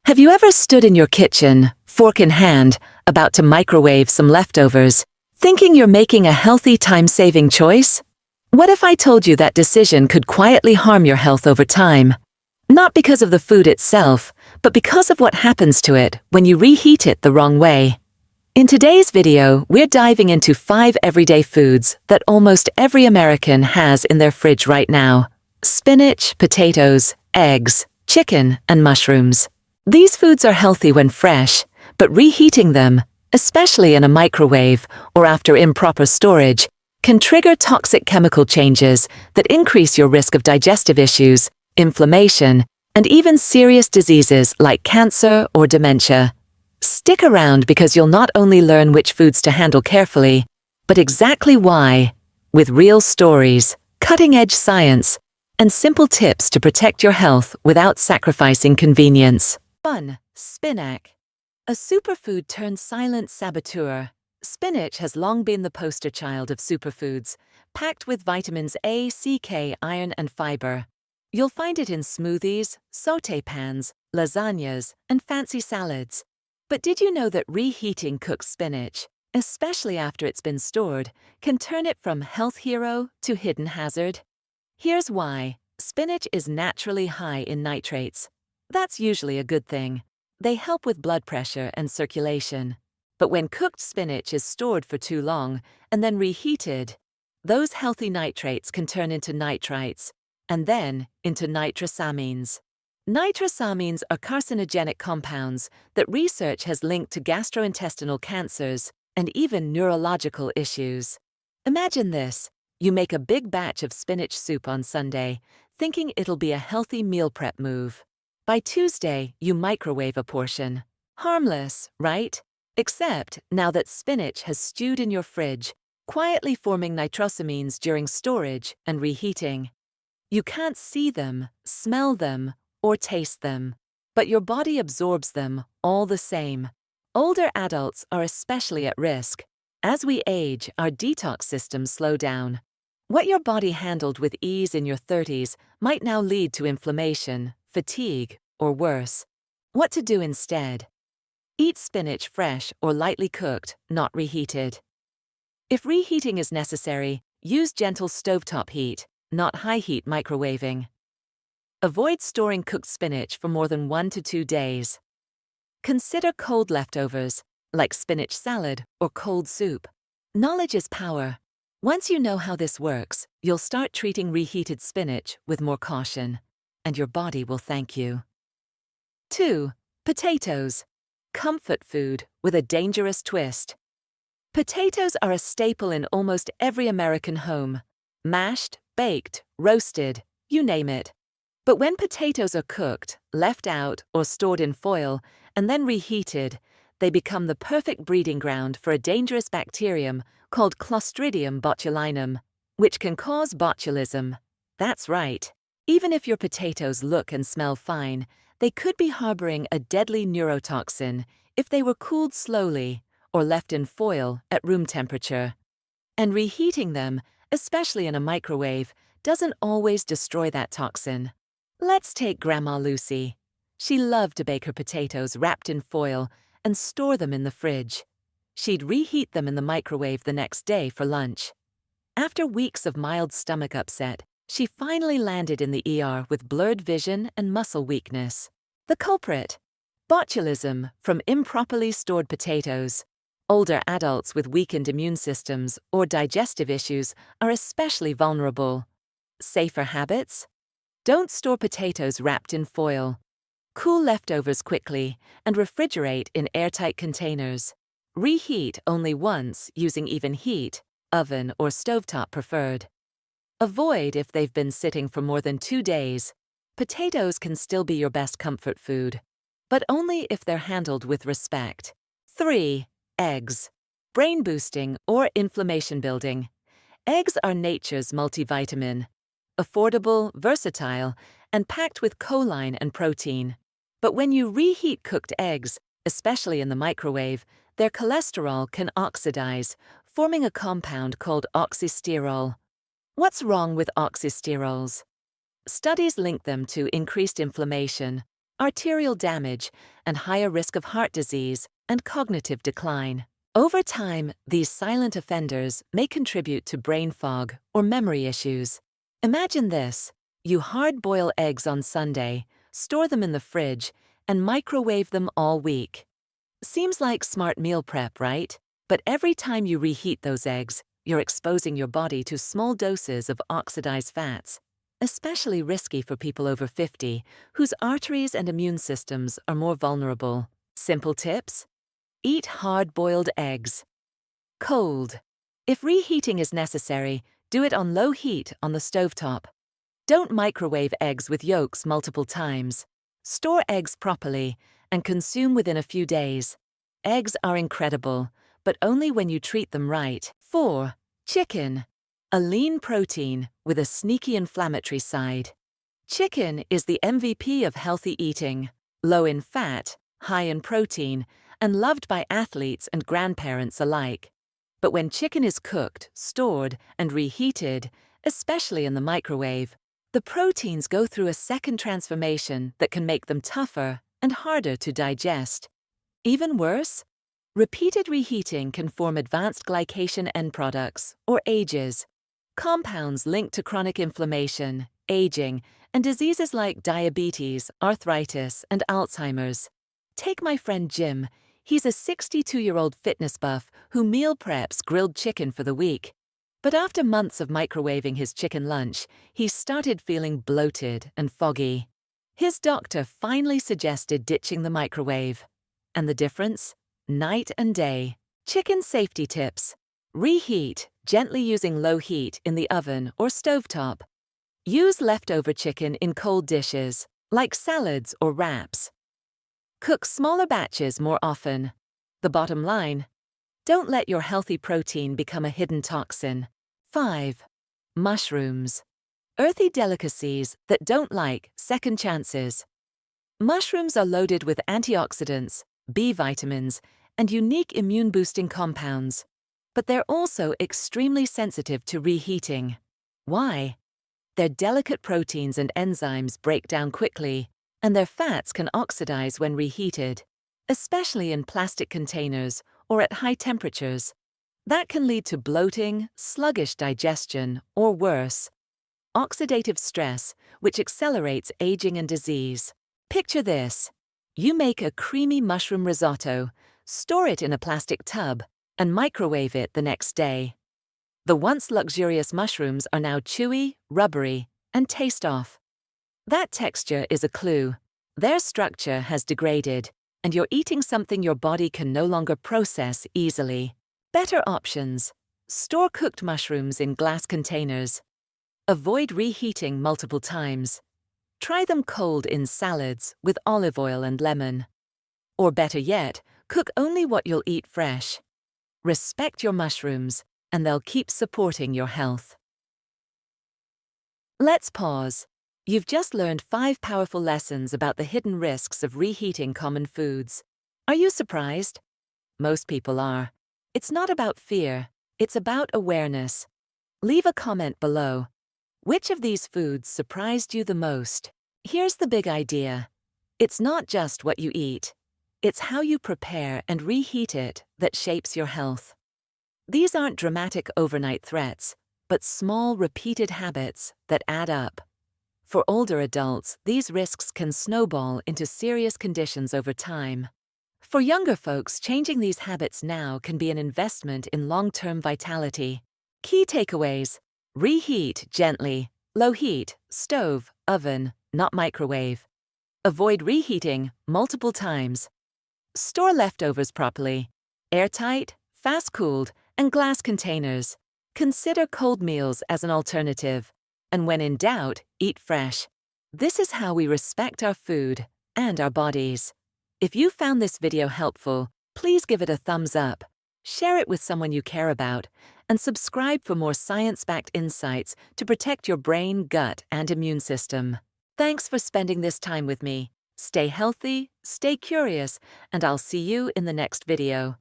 Have you ever stood in your kitchen, fork in hand, about to microwave some leftovers, thinking you're making a healthy, time-saving choice? What if I told you that decision could quietly harm your health over time? Not because of the food itself, but because of what happens to it when you reheat it the wrong way. In today's video, we're diving into 5 everyday foods that almost every American has in their fridge right now. Spinach, potatoes, eggs, chicken, and mushrooms. These foods are healthy when fresh, but reheating them, especially in a microwave or after improper storage, can trigger toxic chemical changes that increase your risk of digestive issues, inflammation, and even serious diseases like cancer or dementia. Stick around because you'll not only learn which foods to handle carefully, but exactly why, with real stories, cutting-edge science, and simple tips to protect your health without sacrificing convenience. 1. Spinach. A superfood turned silent saboteur, spinach has long been the poster child of superfoods, packed with vitamins A, C, K, iron, and fiber. You'll find it in smoothies, sauté pans, lasagnas, and fancy salads. But did you know that reheating cooked spinach, especially after it's been stored, can turn it from health hero to hidden hazard? Here's why. Spinach is naturally high in nitrates. That's usually a good thing. They help with blood pressure and circulation. But when cooked spinach is stored for too long and then reheated, those healthy nitrates can turn into nitrites and then into nitrosamines. Nitrosamines are carcinogenic compounds that research has linked to gastrointestinal cancers and even neurological issues. Imagine this. You make a big batch of spinach soup on Sunday, thinking it'll be a healthy meal prep move. By Tuesday, you microwave a portion. Harmless, right? Except now that spinach has stewed in your fridge, quietly forming nitrosamines during storage and reheating. You can't see them, smell them, or taste them, but your body absorbs them all the same. Older adults are especially at risk. As we age, our detox systems slow down. What your body handled with ease in your 30s might now lead to inflammation, fatigue, or worse. What to do instead? Eat spinach fresh or lightly cooked, not reheated. If reheating is necessary, use gentle stovetop heat, not high-heat microwaving. Avoid storing cooked spinach for more than 1 to 2 days. Consider cold leftovers, like spinach salad or cold soup. Knowledge is power. Once you know how this works, you'll start treating reheated spinach with more caution, and your body will thank you. 2. Potatoes. Comfort food with a dangerous twist. Potatoes are a staple in almost every American home. Mashed, baked, roasted, you name it. But when potatoes are cooked, left out, or stored in foil, and then reheated, they become the perfect breeding ground for a dangerous bacterium called Clostridium botulinum, which can cause botulism. That's right. Even if your potatoes look and smell fine, they could be harboring a deadly neurotoxin if they were cooled slowly or left in foil at room temperature. And reheating them, especially in a microwave, doesn't always destroy that toxin. Let's take Grandma Lucy. She loved to bake her potatoes wrapped in foil and store them in the fridge. She'd reheat them in the microwave the next day for lunch. After weeks of mild stomach upset, she finally landed in the ER with blurred vision and muscle weakness. The culprit? Botulism from improperly stored potatoes. Older adults with weakened immune systems or digestive issues are especially vulnerable. Safer habits? Don't store potatoes wrapped in foil. Cool leftovers quickly and refrigerate in airtight containers. Reheat only once using even heat, oven or stovetop preferred. Avoid if they've been sitting for more than 2 days. Potatoes can still be your best comfort food, but only if they're handled with respect. 3. Eggs. Brain boosting or inflammation building. Eggs are nature's multivitamin. Affordable, versatile, and packed with choline and protein. But when you reheat cooked eggs, especially in the microwave, their cholesterol can oxidize, forming a compound called oxysterol. What's wrong with oxysterols? Studies link them to increased inflammation, arterial damage, and higher risk of heart disease and cognitive decline. Over time, these silent offenders may contribute to brain fog or memory issues. Imagine this: you hard-boil eggs on Sunday, store them in the fridge, and microwave them all week. Seems like smart meal prep, right? But every time you reheat those eggs, you're exposing your body to small doses of oxidized fats, especially risky for people over 50, whose arteries and immune systems are more vulnerable. Simple tips: eat hard-boiled eggs. Cold. If reheating is necessary, do it on low heat on the stovetop. Don't microwave eggs with yolks multiple times. Store eggs properly and consume within a few days. Eggs are incredible, but only when you treat them right. 4. Chicken. A lean protein with a sneaky inflammatory side. Chicken is the MVP of healthy eating, low in fat, high in protein, and loved by athletes and grandparents alike. But when chicken is cooked, stored, and reheated, especially in the microwave, the proteins go through a second transformation that can make them tougher and harder to digest. Even worse, repeated reheating can form advanced glycation end products, or AGEs, compounds linked to chronic inflammation, aging, and diseases like diabetes, arthritis, and Alzheimer's. Take my friend Jim. He's a 62-year-old fitness buff who meal preps grilled chicken for the week. But after months of microwaving his chicken lunch, he started feeling bloated and foggy. His doctor finally suggested ditching the microwave. And the difference? Night and day. Chicken safety tips. Reheat, gently using low heat in the oven or stovetop. Use leftover chicken in cold dishes, like salads or wraps. Cook smaller batches more often. The bottom line: don't let your healthy protein become a hidden toxin. 5. Mushrooms. Earthy delicacies that don't like second chances. Mushrooms are loaded with antioxidants, B vitamins, and unique immune-boosting compounds. But they're also extremely sensitive to reheating. Why? Their delicate proteins and enzymes break down quickly, and their fats can oxidize when reheated, especially in plastic containers or at high temperatures. That can lead to bloating, sluggish digestion, or worse, oxidative stress, which accelerates aging and disease. Picture this: you make a creamy mushroom risotto, store it in a plastic tub, and microwave it the next day. The once luxurious mushrooms are now chewy, rubbery, and taste off. That texture is a clue. Their structure has degraded, and you're eating something your body can no longer process easily. Better options: store cooked mushrooms in glass containers. Avoid reheating multiple times. Try them cold in salads with olive oil and lemon. Or better yet, cook only what you'll eat fresh. Respect your mushrooms, and they'll keep supporting your health. Let's pause. You've just learned 5 powerful lessons about the hidden risks of reheating common foods. Are you surprised? Most people are. It's not about fear, it's about awareness. Leave a comment below. Which of these foods surprised you the most? Here's the big idea. It's not just what you eat. It's how you prepare and reheat it that shapes your health. These aren't dramatic overnight threats, but small, repeated habits that add up. For older adults, these risks can snowball into serious conditions over time. For younger folks, changing these habits now can be an investment in long-term vitality. Key takeaways: reheat gently, low heat, stove, oven, not microwave. Avoid reheating multiple times. Store leftovers properly. Airtight, fast-cooled, and glass containers. Consider cold meals as an alternative. And when in doubt, eat fresh. This is how we respect our food and our bodies. If you found this video helpful, please give it a thumbs up, share it with someone you care about, and subscribe for more science-backed insights to protect your brain, gut, and immune system. Thanks for spending this time with me. Stay healthy, stay curious, and I'll see you in the next video.